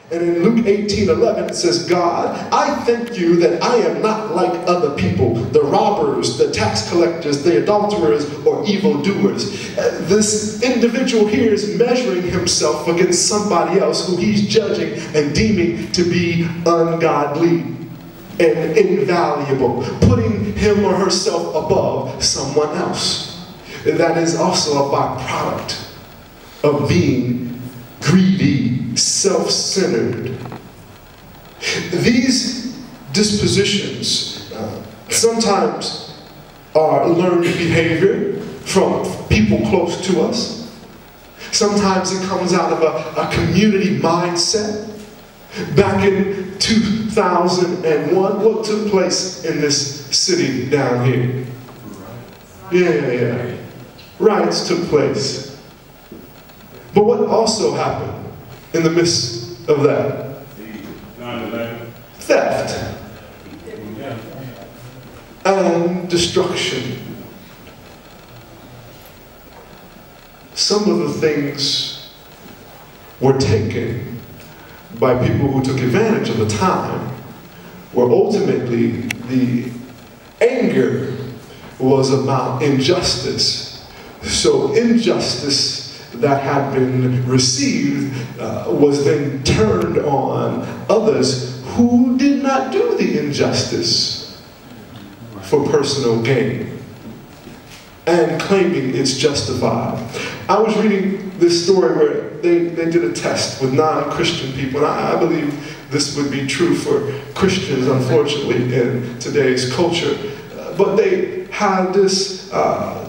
And in Luke 18:11 it says, God, I thank you that I am not like other people, the robbers, the tax collectors, the adulterers, or evildoers. This individual here is measuring himself against somebody else who he's judging and deeming to be ungodly and invaluable, putting him or herself above someone else. That is also a byproduct of being greedy, self-centered. These dispositions sometimes are learned behavior from people close to us. Sometimes it comes out of a community mindset. Back in 2001, what took place in this city down here? Yeah. Riots took place. But what also happened in the midst of that? 9/11. Theft and destruction. Some of the things were taken by people who took advantage of the time, where ultimately the anger was about injustice. So injustice that had been received was then turned on others who did not do the injustice for personal gain and claiming it's justified. I was reading this story where they did a test with non-Christian people, and I believe this would be true for Christians, unfortunately, in today's culture. But they had this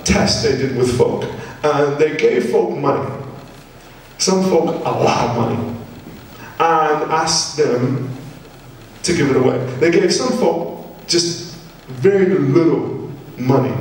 test they did with folk. And they gave folk money, some folk a lot of money, and asked them to give it away. They gave some folk just very little money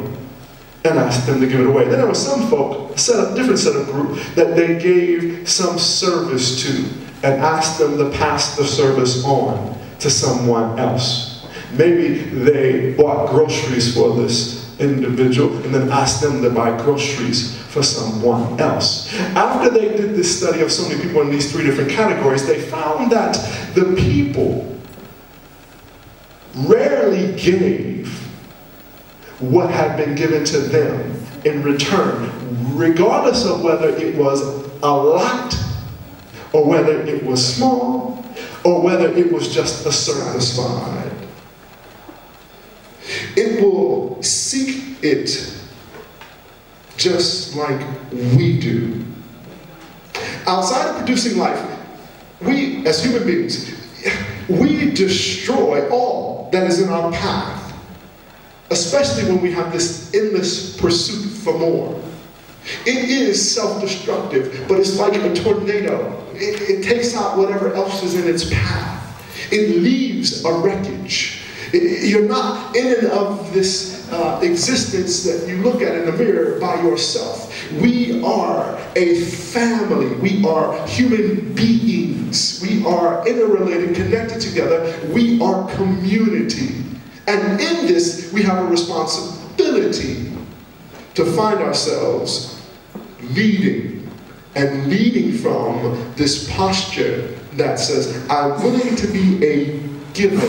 and asked them to give it away. Then there were some folk, a different set of group, that they gave some service to and asked them to pass the service on to someone else. Maybe they bought groceries for this individual and then asked them to buy groceries for someone else. After they did this study of so many people in these three different categories, they found that the people rarely gave what had been given to them in return, regardless of whether it was a lot or whether it was small or whether it was just a satisfied. It will seek it just like we do. Outside of producing life, we as human beings, we destroy all that is in our path, especially when we have this endless pursuit for more. It is self-destructive, but it's like a tornado. It takes out whatever else is in its path. It leaves a wreckage. You're not in and of this existence that you look at in the mirror by yourself. We are a family. We are human beings. We are interrelated, connected together. We are community. And in this, we have a responsibility to find ourselves leading, and leading from this posture that says, I'm willing to be a giver.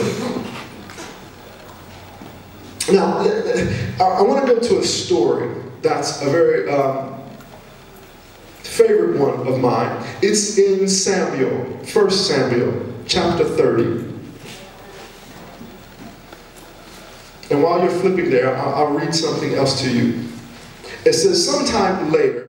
Now, I want to go to a story that's a very favorite one of mine. It's in Samuel, 1 Samuel, chapter 30. And while you're flipping there, I'll read something else to you. It says, sometime later,